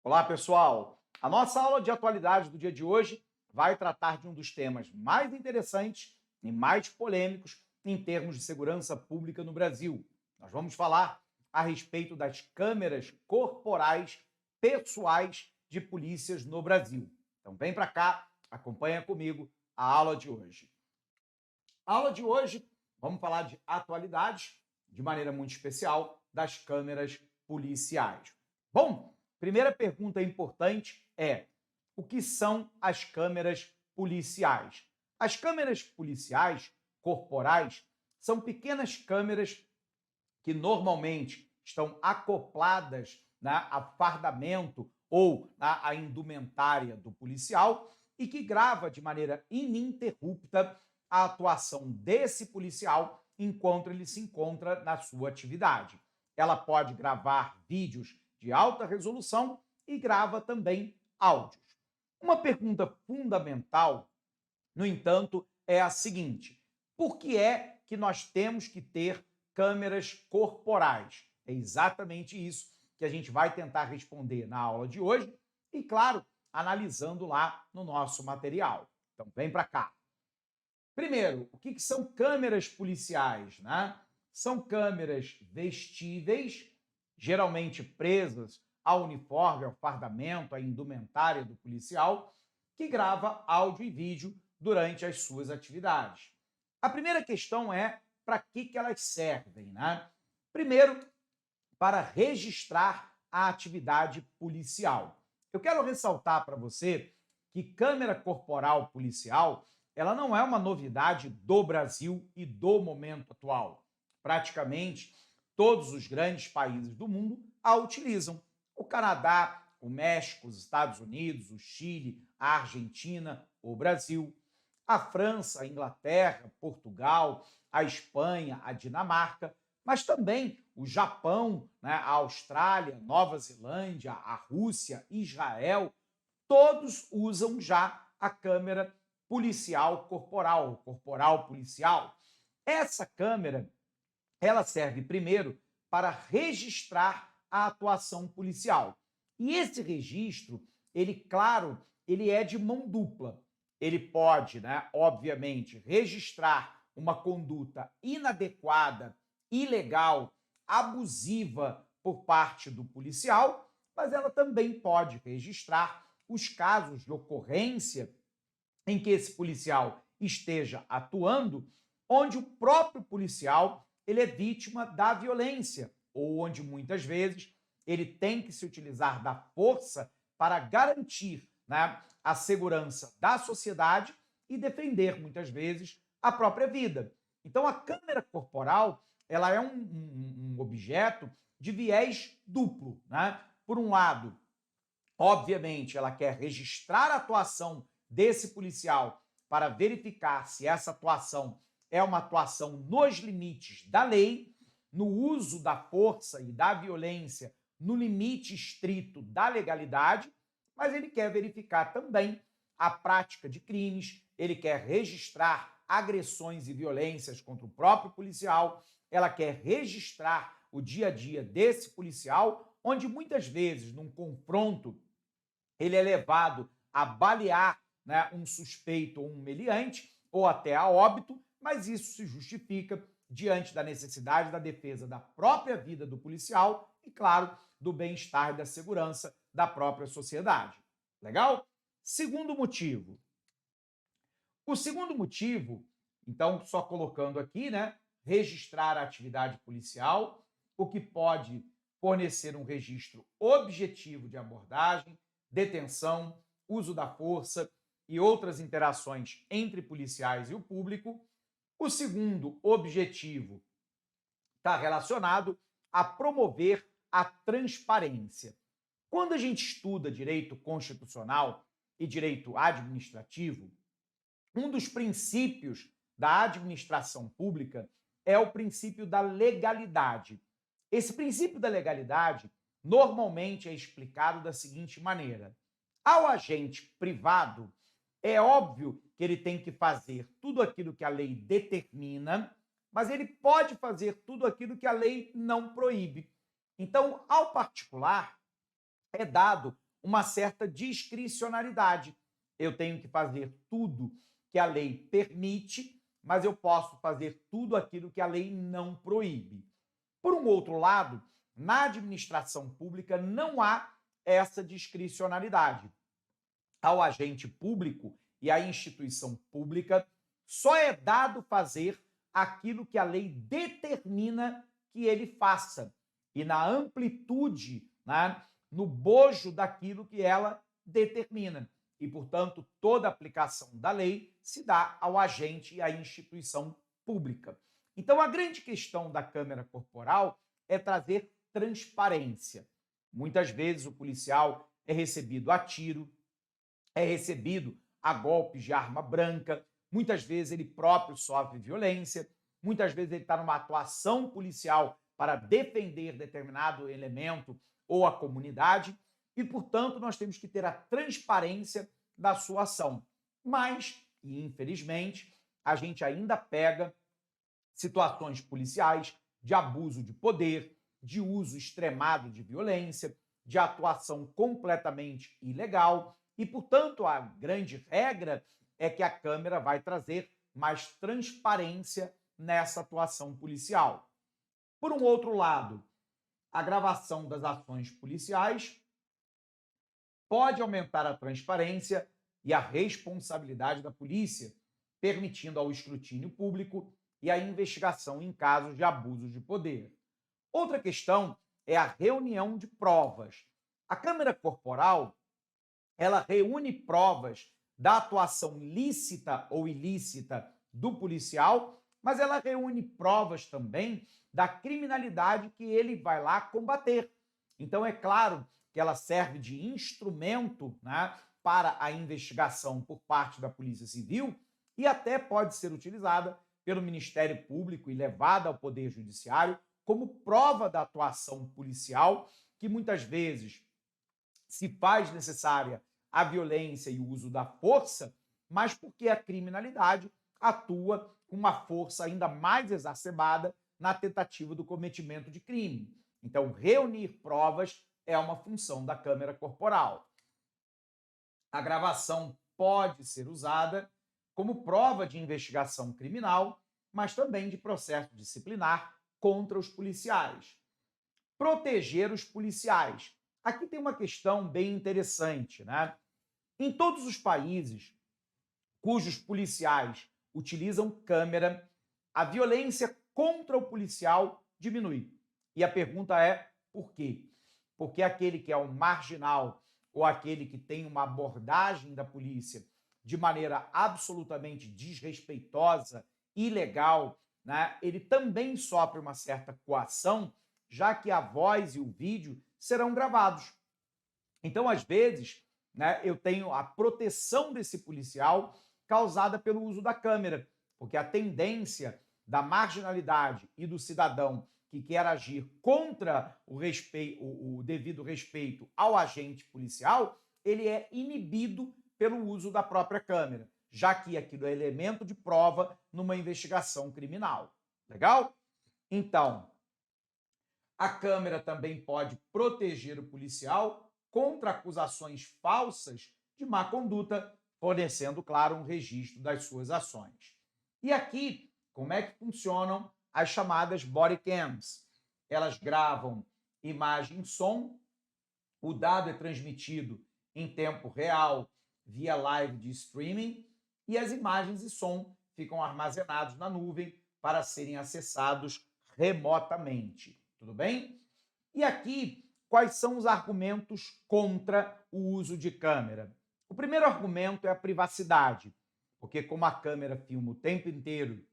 Olá, pessoal! A nossa aula de atualidade do dia de hoje vai tratar de um dos temas mais interessantes e mais polêmicos em termos de segurança pública no Brasil. Nós vamos falar a respeito das câmeras corporais pessoais de polícias no Brasil. Então vem para cá, acompanha comigo a aula de hoje. A aula de hoje vamos falar de atualidades, de maneira muito especial, das câmeras policiais. Bom, primeira pergunta importante é: o que são as câmeras policiais? As câmeras policiais corporais são pequenas câmeras que normalmente estão acopladas, né, a fardamento ou à indumentária do policial e que grava de maneira ininterrupta a atuação desse policial enquanto ele se encontra na sua atividade. Ela pode gravar vídeos de alta resolução e grava também áudios. Uma pergunta fundamental, no entanto, é a seguinte: por que é que nós temos que ter câmeras corporais? É exatamente isso que a gente vai tentar responder na aula de hoje e, claro, analisando lá no nosso material. Então, vem para cá. Primeiro, o que são câmeras policiais, né? São câmeras vestíveis, geralmente presas ao uniforme, ao fardamento, à indumentária do policial, que grava áudio e vídeo durante as suas atividades. A primeira questão é: para que elas servem, né? Primeiro, para registrar a atividade policial. Eu quero ressaltar para você que câmera corporal policial, ela não é uma novidade do Brasil e do momento atual. Praticamente todos os grandes países do mundo a utilizam. O Canadá, o México, os Estados Unidos, o Chile, a Argentina, o Brasil, a França, a Inglaterra, Portugal, a Espanha, a Dinamarca, mas também o Japão, né, a Austrália, Nova Zelândia, a Rússia, Israel, todos usam já a câmera policial corporal, corporal policial. Essa câmera, ela serve primeiro para registrar a atuação policial. E esse registro, ele, claro, ele é de mão dupla. Ele pode, né, obviamente, registrar uma conduta inadequada, ilegal, abusiva por parte do policial, mas ela também pode registrar os casos de ocorrência em que esse policial esteja atuando, onde o próprio policial ele é vítima da violência, ou onde muitas vezes ele tem que se utilizar da força para garantir, né, a segurança da sociedade e defender, muitas vezes, a própria vida. Então, a câmera corporal ela é um objeto de viés duplo, né? Por um lado, obviamente, ela quer registrar a atuação desse policial para verificar se essa atuação é uma atuação nos limites da lei, no uso da força e da violência, no limite estrito da legalidade, mas ele quer verificar também a prática de crimes, ele quer registrar agressões e violências contra o próprio policial, ela quer registrar o dia a dia desse policial, onde muitas vezes, num confronto, ele é levado a balear, né, um suspeito ou um meliante, ou até a óbito, mas isso se justifica diante da necessidade da defesa da própria vida do policial e, claro, do bem-estar e da segurança da própria sociedade. Legal? Segundo motivo. O segundo motivo, então, só colocando aqui, né, registrar a atividade policial, o que pode fornecer um registro objetivo de abordagem, detenção, uso da força e outras interações entre policiais e o público. O segundo objetivo está relacionado a promover a transparência. Quando a gente estuda direito constitucional e direito administrativo, um dos princípios da administração pública é o princípio da legalidade. Esse princípio da legalidade normalmente é explicado da seguinte maneira: ao agente privado, é óbvio que ele tem que fazer tudo aquilo que a lei determina, mas ele pode fazer tudo aquilo que a lei não proíbe. Então, ao particular, é dado uma certa discricionariedade. Eu tenho que fazer tudo que a lei permite, mas eu posso fazer tudo aquilo que a lei não proíbe. Por um outro lado, na administração pública não há essa discricionariedade. Ao agente público e à instituição pública só é dado fazer aquilo que a lei determina que ele faça e na amplitude, né, no bojo daquilo que ela determina. E, portanto, toda aplicação da lei se dá ao agente e à instituição pública. Então, a grande questão da câmera corporal é trazer transparência. Muitas vezes o policial é recebido a tiro, é recebido a golpes de arma branca, muitas vezes ele próprio sofre violência, muitas vezes ele está numa atuação policial para defender determinado elemento ou a comunidade, e, portanto, nós temos que ter a transparência da sua ação. Mas, e infelizmente, a gente ainda pega situações policiais de abuso de poder, de uso extremado de violência, de atuação completamente ilegal, e, portanto, a grande regra é que a Câmara vai trazer mais transparência nessa atuação policial. Por um outro lado, a gravação das ações policiais pode aumentar a transparência e a responsabilidade da polícia, permitindo ao escrutínio público e a investigação em casos de abuso de poder. Outra questão é a reunião de provas. A câmera corporal, ela reúne provas da atuação lícita ou ilícita do policial, mas ela reúne provas também da criminalidade que ele vai lá combater. Então, é claro que ela serve de instrumento, né, para a investigação por parte da Polícia Civil e até pode ser utilizada pelo Ministério Público e levada ao Poder Judiciário como prova da atuação policial, que muitas vezes se faz necessária a violência e o uso da força, mas porque a criminalidade atua com uma força ainda mais exacerbada na tentativa do cometimento de crime. Então, reunir provas é uma função da câmera corporal. A gravação pode ser usada como prova de investigação criminal, mas também de processo disciplinar contra os policiais. Proteger os policiais. Aqui tem uma questão bem interessante, né? Em todos os países cujos policiais utilizam câmera, a violência contra o policial diminui. E a pergunta é por quê? Porque aquele que é um marginal ou aquele que tem uma abordagem da polícia de maneira absolutamente desrespeitosa, ilegal, né, ele também sofre uma certa coação, já que a voz e o vídeo serão gravados. Então, às vezes, né, eu tenho a proteção desse policial causada pelo uso da câmera, porque a tendência da marginalidade e do cidadão que quer agir contra o devido respeito ao agente policial, ele é inibido pelo uso da própria câmera, já que aquilo é elemento de prova numa investigação criminal. Legal? Então, a câmera também pode proteger o policial contra acusações falsas de má conduta, fornecendo, claro, um registro das suas ações. E aqui, como é que funcionam as chamadas body cams? Elas gravam imagem e som, o dado é transmitido em tempo real via live de streaming e as imagens e som ficam armazenados na nuvem para serem acessados remotamente. Tudo bem? E aqui, quais são os argumentos contra o uso de câmera? O primeiro argumento é a privacidade, porque como a câmera filma o tempo inteiro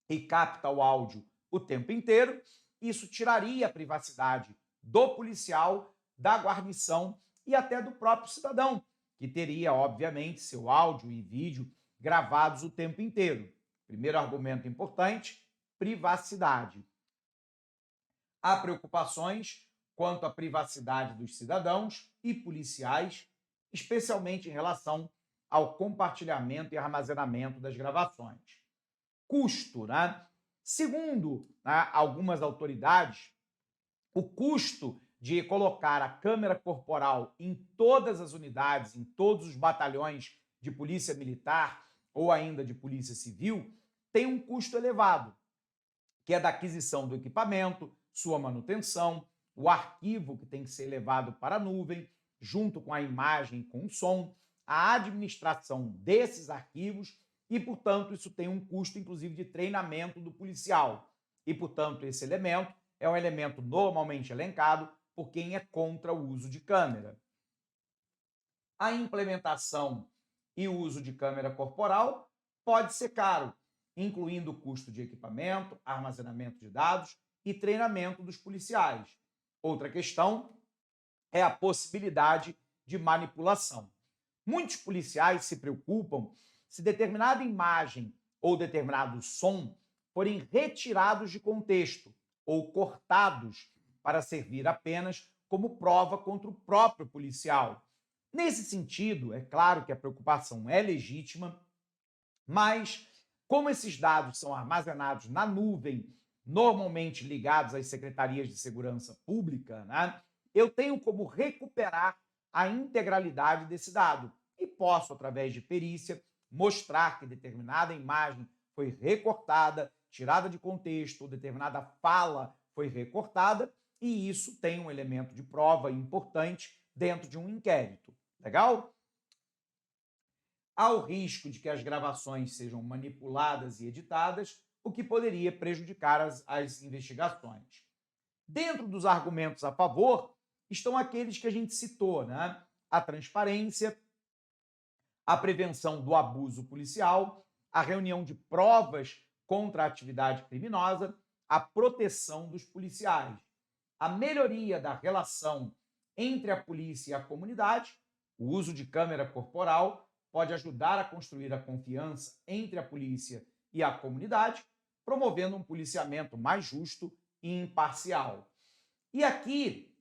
e capta o áudio o tempo inteiro, isso tiraria a privacidade do policial, da guarnição e até do próprio cidadão, que teria, obviamente, seu áudio e vídeo gravados o tempo inteiro. Primeiro argumento importante, privacidade. Há preocupações quanto à privacidade dos cidadãos e policiais, especialmente em relação ao compartilhamento e armazenamento das gravações. Custo, né? Segundo, né, algumas autoridades, o custo de colocar a câmera corporal em todas as unidades, em todos os batalhões de polícia militar ou ainda de polícia civil, tem um custo elevado, que é da aquisição do equipamento, sua manutenção, o arquivo que tem que ser levado para a nuvem, junto com a imagem e com o som, a administração desses arquivos e, portanto, isso tem um custo, inclusive, de treinamento do policial. E, portanto, esse elemento é um elemento normalmente elencado por quem é contra o uso de câmera. A implementação e o uso de câmera corporal pode ser caro, incluindo o custo de equipamento, armazenamento de dados e treinamento dos policiais. Outra questão é a possibilidade de manipulação. Muitos policiais se preocupam se determinada imagem ou determinado som forem retirados de contexto ou cortados para servir apenas como prova contra o próprio policial. Nesse sentido, é claro que a preocupação é legítima, mas como esses dados são armazenados na nuvem, normalmente ligados às secretarias de segurança pública, né, eu tenho como recuperar a integralidade desse dado e posso, através de perícia, mostrar que determinada imagem foi recortada, tirada de contexto, ou determinada fala foi recortada, e isso tem um elemento de prova importante dentro de um inquérito. Legal? Há o risco de que as gravações sejam manipuladas e editadas, o que poderia prejudicar as investigações. Dentro dos argumentos a favor estão aqueles que a gente citou, né? A transparência, a prevenção do abuso policial, a reunião de provas contra a atividade criminosa, a proteção dos policiais, a melhoria da relação entre a polícia e a comunidade, o uso de câmera corporal pode ajudar a construir a confiança entre a polícia e a comunidade, promovendo um policiamento mais justo e imparcial. E aqui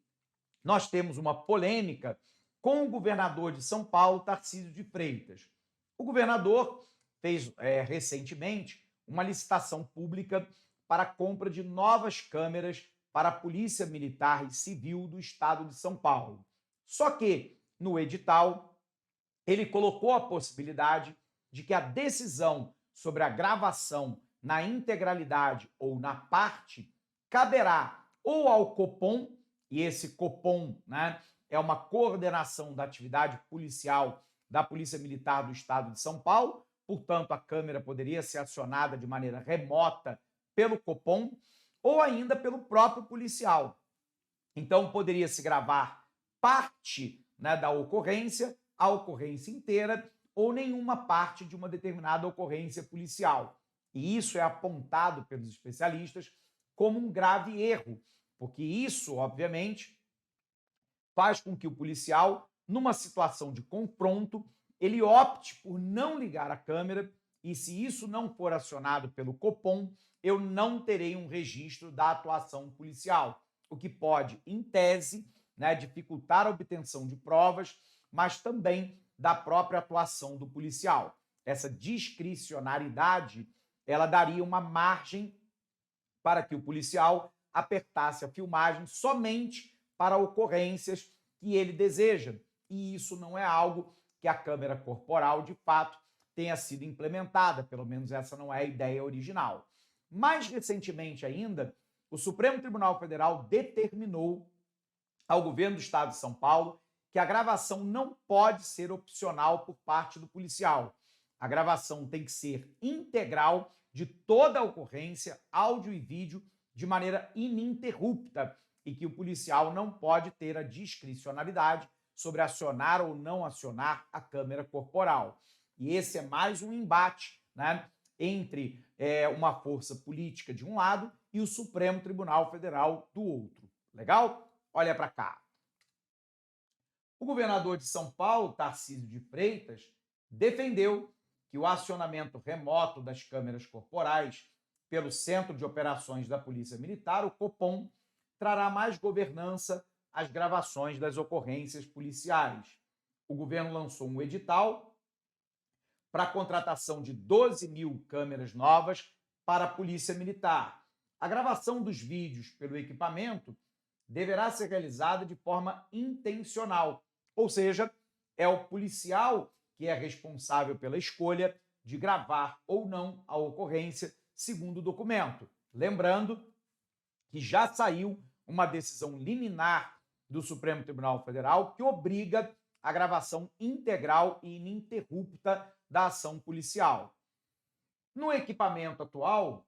nós temos uma polêmica com o governador de São Paulo, Tarcísio de Freitas. O governador fez recentemente uma licitação pública para a compra de novas câmeras para a Polícia Militar e Civil do Estado de São Paulo. Só que, no edital, ele colocou a possibilidade de que a decisão sobre a gravação na integralidade ou na parte caberá ou ao Copom, e esse Copom, né, é uma coordenação da atividade policial da Polícia Militar do Estado de São Paulo, portanto, a câmera poderia ser acionada de maneira remota pelo Copom ou ainda pelo próprio policial. Então, poderia se gravar parte, né, da ocorrência, a ocorrência inteira ou nenhuma parte de uma determinada ocorrência policial. E isso é apontado pelos especialistas como um grave erro, porque isso, obviamente, faz com que o policial, numa situação de confronto, ele opte por não ligar a câmera e, se isso não for acionado pelo Copom, eu não terei um registro da atuação policial, o que pode, em tese, né, dificultar a obtenção de provas, mas também da própria atuação do policial. Essa discricionariedade, ela daria uma margem para que o policial apertasse a filmagem somente para ocorrências que ele deseja. E isso não é algo que a câmera corporal, de fato, tenha sido implementada, pelo menos essa não é a ideia original. Mais recentemente ainda, o Supremo Tribunal Federal determinou ao governo do Estado de São Paulo que a gravação não pode ser opcional por parte do policial. A gravação tem que ser integral de toda a ocorrência, áudio e vídeo, de maneira ininterrupta, e que o policial não pode ter a discricionalidade sobre acionar ou não acionar a câmera corporal. E esse é mais um embate, né, entre uma força política de um lado e o Supremo Tribunal Federal do outro. Legal? Olha para cá. O governador de São Paulo, Tarcísio de Freitas, defendeu que o acionamento remoto das câmeras corporais pelo Centro de Operações da Polícia Militar, o Copom, trará mais governança às gravações das ocorrências policiais. O governo lançou um edital para a contratação de 12 mil câmeras novas para a Polícia Militar. A gravação dos vídeos pelo equipamento deverá ser realizada de forma intencional, ou seja, é o policial que é responsável pela escolha de gravar ou não a ocorrência, segundo o documento. Lembrando que já saiu uma decisão liminar do Supremo Tribunal Federal que obriga a gravação integral e ininterrupta da ação policial. No equipamento atual,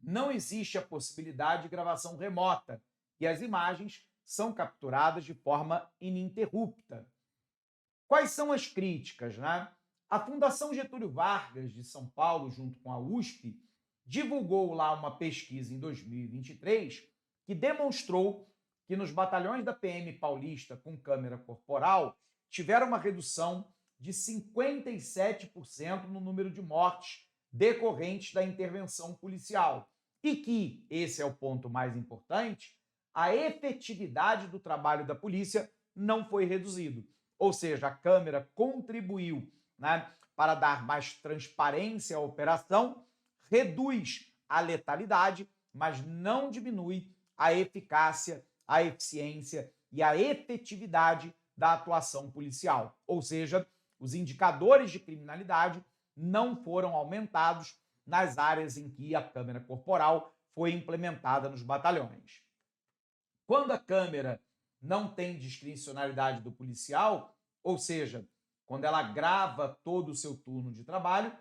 não existe a possibilidade de gravação remota e as imagens são capturadas de forma ininterrupta. Quais são as críticas, né? A Fundação Getúlio Vargas de São Paulo, junto com a USP, divulgou lá uma pesquisa em 2023 que demonstrou que nos batalhões da PM paulista com câmera corporal tiveram uma redução de 57% no número de mortes decorrentes da intervenção policial. E que, esse é o ponto mais importante, a efetividade do trabalho da polícia não foi reduzido. Ou seja, a câmera contribuiu, né, para dar mais transparência à operação, reduz a letalidade, mas não diminui a eficácia, a eficiência e a efetividade da atuação policial. Ou seja, os indicadores de criminalidade não foram aumentados nas áreas em que a câmera corporal foi implementada nos batalhões. Quando a câmera não tem discricionalidade do policial, ou seja, quando ela grava todo o seu turno de trabalho,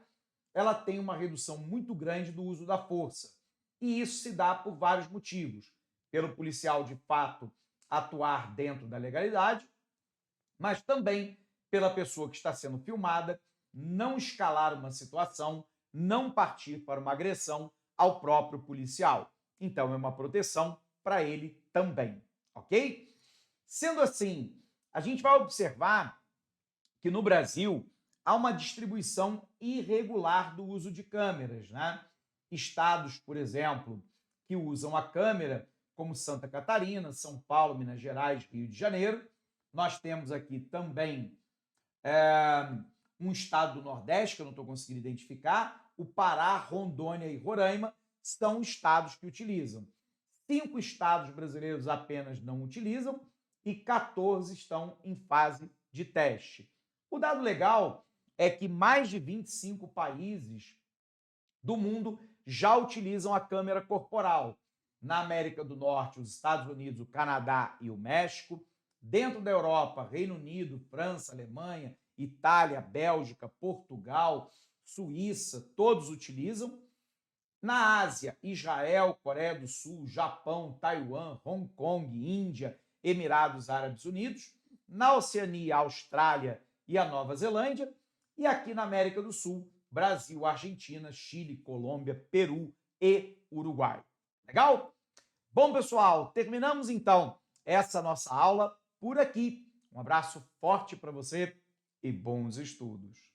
ela tem uma redução muito grande do uso da força. E isso se dá por vários motivos. Pelo policial, de fato, atuar dentro da legalidade, mas também pela pessoa que está sendo filmada não escalar uma situação, não partir para uma agressão ao próprio policial. Então, é uma proteção para ele também, ok? Sendo assim, a gente vai observar que no Brasil há uma distribuição irregular do uso de câmeras, né? Estados, por exemplo, que usam a câmera, como Santa Catarina, São Paulo, Minas Gerais, Rio de Janeiro. Nós temos aqui também um estado do Nordeste, que eu não estou conseguindo identificar, o Pará, Rondônia e Roraima são estados que utilizam. 5 estados brasileiros apenas não utilizam e 14 estão em fase de teste. O dado legal é que mais de 25 países do mundo já utilizam a câmera corporal. Na América do Norte, os Estados Unidos, o Canadá e o México. Dentro da Europa, Reino Unido, França, Alemanha, Itália, Bélgica, Portugal, Suíça, todos utilizam. Na Ásia, Israel, Coreia do Sul, Japão, Taiwan, Hong Kong, Índia, Emirados Árabes Unidos. Na Oceania, Austrália e a Nova Zelândia. E aqui na América do Sul, Brasil, Argentina, Chile, Colômbia, Peru e Uruguai. Legal? Bom, pessoal, terminamos então essa nossa aula por aqui. Um abraço forte para você e bons estudos.